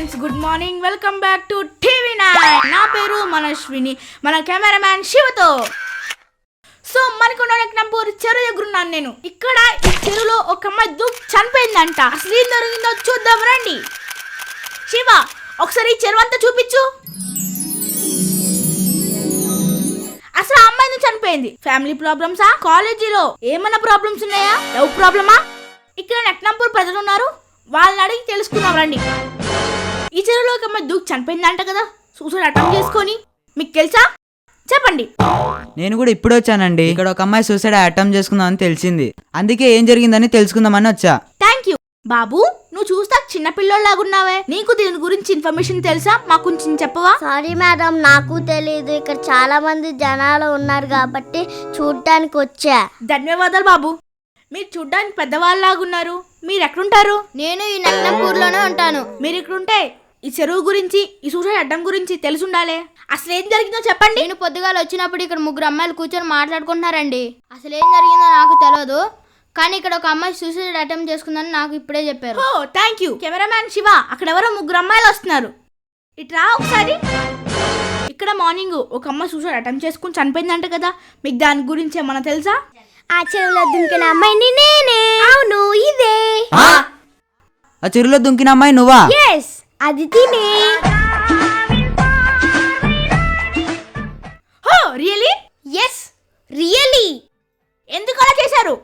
Friends, good morning. Welcome back to TV9. నా పేరు మనశ్విని, మన కెమెరామ్యాన్ శివతో. సో మనకు నంపూర్ చెరువు దగ్గరున్నాను నేను. ఇక్కడ ఈ చెరువులో ఒక అమ్మాయి దూకి చనిపోయిందంట. అసలు ఏం జరిగిందో చూద్దాం రండి. శివ, ఒకసారి ఈ చెరువు అంతా చూపించు. అసలు ఆ అమ్మాయి చనిపోయింది ఫ్యామిలీ ప్రాబ్లమ్సా, కాలేజీలో ఏమైనా ప్రాబ్లమ్స్ ఉన్నాయా, లవ్ ప్రాబ్లమా? ఇక్కడ నక్నంపూర్ ప్రజలు ఉన్నారు, వాళ్ళని అడిగి తెలుసుకున్నాం రండి. ఈ చెరువులో ఒక అమ్మాయి దూకి చనిపోయిందంట కదా, సూసైడ్ అటెంప్ట్ చేసుకొని. మీకు తెలుసా? చెప్పండి. నేను కూడా ఇప్పుడు వచ్చానండి. ఇక్కడ ఒక అమ్మాయి సూసైడ్ అటెంప్ట్ చేసుకుందామని తెలిసింది, అందుకే ఏం జరిగిందని తెలుసుకుందామని వచ్చా. Thank you. బాబు, నువ్వు చూస్తా చిన్నపిల్లలాగున్నావే, నీకు దీని గురించి ఇన్ఫర్మేషన్ తెలుసా? మాకు కొంచెం చెప్పవా? సారీ మేడం, నాకు తెలీదు. ఇక్కడ చాలా మంది జనాలు ఉన్నారు కాబట్టి చూడటానికి వచ్చా. ధన్యవాదాలు బాబు. మీరు చూడ్డానికి పెద్దవాళ్ళలాగున్నారు. మీరు ఎక్కడుంటారు? నేను ఈ నక్నంపూర్లోనే ఉంటాను. మీరు ఇక్కడుంటే ఈ చెరువు గురించి, ఈ సూసైడ్ అడ్డం గురించి తెలుసుండాలే. అసలు ఏం జరిగిందో చెప్పండి. నేను పొద్దుగాల వచ్చినప్పుడు ఇక్కడ ముగ్గురు అమ్మాయిలు కూర్చొని మాట్లాడుకుంటున్నారండి. అసలు ఏం జరిగిందో నాకు తెలియదు, కానీ ఇక్కడ ఒక అమ్మాయి సూసైడ్ అటెంప్ట్ చేసుకుందని నాకు ఇప్పుడే చెప్పారు. ఓ థ్యాంక్ యూ. కెమెరామ్యాన్ శివ, అక్కడ ఎవరో ముగ్గురు అమ్మాయిలు వస్తున్నారు, ఇట్రా ఒకసారి. ఇక్కడ మార్నింగ్ ఒక అమ్మాయి సూసైడ్ అటెంప్ట్ చేసుకుని చనిపోయిందంట కదా, మీకు దాని గురించి ఏమన్నా తెలుసా? ఆ చెరువులో దుంకిన అమ్మాయిని నేనే. అవును, ఇదే. ఆ చెరువులో దుంకిన అమ్మాయి నువ్వా? ఎస్, అది తినే. Oh really? Yes, really. ఎందుకు అలా చేశారు?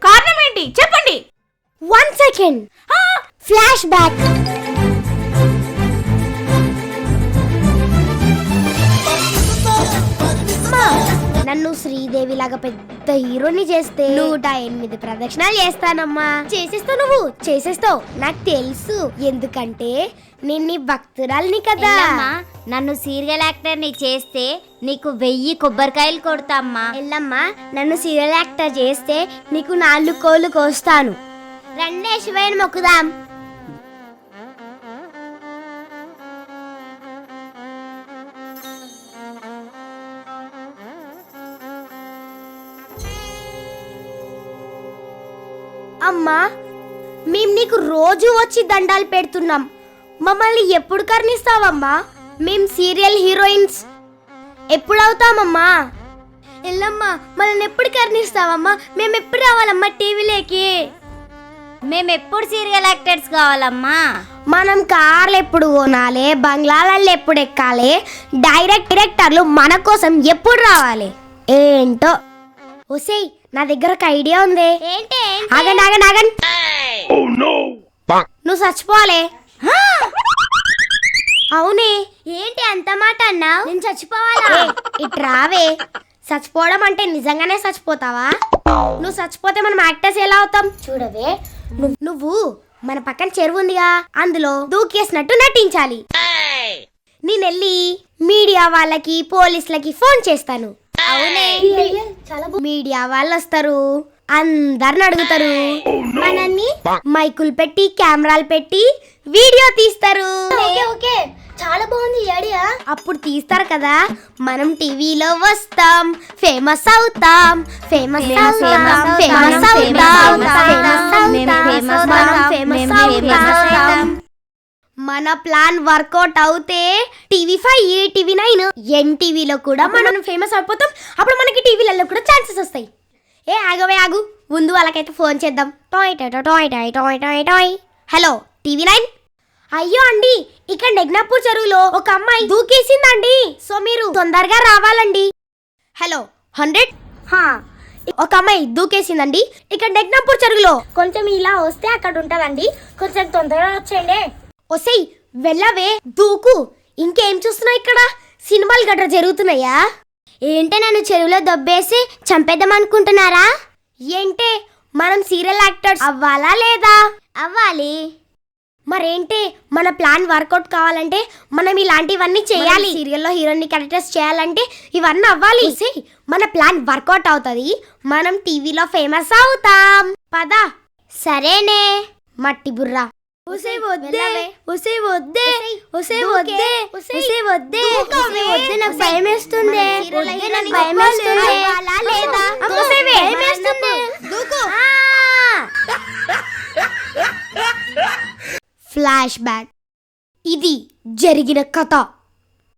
కారణం ఏంటి చెప్పండి. 1 సెకండ్, ఫ్లాష్ బ్యాక్. నన్ను శ్రీదేవి లాగా పెద్ద హీరోని చేస్తే 108 ప్రదక్షిణాలు చేస్తానమ్మా. చేసేస్తావు, నువ్వు చేసేస్తావు, నాకు తెలుసు. ఎందుకంటే నేను నీ భక్తురాలిని కదా. నన్ను సీరియల్ యాక్టర్ ని చేస్తే నీకు 1000 కొబ్బరికాయలు కొడతామ్మా. ఎల్లమ్మా, నన్ను సీరియల్ యాక్టర్ చేస్తే నీకు 4 కోళ్ళు కోస్తాను. రండే శివయ్యని మొక్కుదాం. అమ్మా, మేము నీకు రోజు వచ్చి దండాలు పెడుతున్నాం, మమ్మల్ని ఎప్పుడు కర్ణిస్తావమ్మా? మేం సీరియల్ హీరోయిన్స్ ఎప్పుడు అవుతామమ్మా? ఎల్లమ్మా, మనల్ని ఎప్పుడు కర్ణిస్తావమ్మా? మేము ఎప్పుడు రావాలమ్మా టీవీలోకి? మేమెప్పుడు సీరియల్ యాక్టర్స్ కావాలమ్మా? మనం కార్లు ఎప్పుడు కొనాలి, బంగ్లాలలో ఎప్పుడు ఎక్కాలి, డైరెక్టర్లు మన కోసం ఎప్పుడు రావాలి? ఏంటో. ఓసేయ్, నా దగ్గర ఒక ఐడియా ఉంది. ఏంటి? ఆగండి ఆగండి ఆగండి. నువ్వు చచ్చిపోవాలి. అవునే, ఏంటి అంత మాట అన్నావు? నేను చచ్చిపోవాలా? ఇటు రావే. చచ్చిపోవడం అంటే నిజంగానే చచ్చిపోతావా? నువ్వు చచ్చిపోతే మనం యాక్టర్స్ ఎలా అవుతాం? చూడవే, నువ్వు మన పక్కన చెరువు ఉందిగా, అందులో దూకేసినట్టు నటించాలి. నేను వెళ్ళి మీడియా వాళ్ళకి, పోలీసులకి ఫోన్ చేస్తాను. అవునే, మీడియా వాళ్ళు వస్తారు, అందరిని అడుగుతారు, మనల్ని మైకులు పెట్టి కెమెరాలు పెట్టి వీడియో తీస్తారు. చాలా బాగుంది ఐడియా. అప్పుడు తీస్తారు కదా, మనం టీవీలో వస్తాం, ఫేమస్ అవుతాం. మన ప్లాన్ వర్కౌట్ అవుతే TV5, TV9, NTVలో కూడా మనం ఫేమస్ అయిపోతాం. అప్పుడు మనకి టీవీలలో కూడా ఛాన్సెస్ వస్తాయి. ఏ ఆగవే ఆగు, ముందు వాళ్ళకైతే ఫోన్ చేద్దాం. Hello TV9. అయ్యో అండి, ఇక్కడ నెగ్నాపూర్ చెరువులో ఒక అమ్మాయి దూకేసిందండి, సో మీరు తొందరగా రావాలండి. హలో 100. ఒక అమ్మాయి దూకేసిందండి ఇక్కడ నెగ్నాపూర్ చెరువులో. కొంచెం ఇలా వస్తే అక్కడ ఉంటదండి, కొంచెం తొందరగా వచ్చేయండి. ఒసేయ్, వెళ్ళవే, దూకు. ఇంకేం చూస్తున్నావు? ఇక్కడ సినిమాలు గట్రా జరుగుతున్నాయా? ఏంటే, నన్ను చెరువులో దొబ్బేసి చంపేద్దాం అనుకుంటున్నారా? ఏంటే, మనం సీరియల్ యాక్టర్స్ అవ్వాలా లేదా? అవ్వాలి. మరేంటే, మన ప్లాన్ వర్కౌట్ కావాలంటే మనం ఇలాంటివన్నీ చేయాలి. సీరియల్లో హీరోయిన్ క్యారెక్టర్స్ చేయాలంటే ఇవన్నీ అవ్వాలి. మన ప్లాన్ వర్కౌట్ అవుతుంది, మనం టీవీలో ఫేమస్ అవుతాం. పదా. సరేనే మట్టి బుర్రా. నాకు భయం వేస్తుంది. Flash back. ఇది జరిగిన కథ.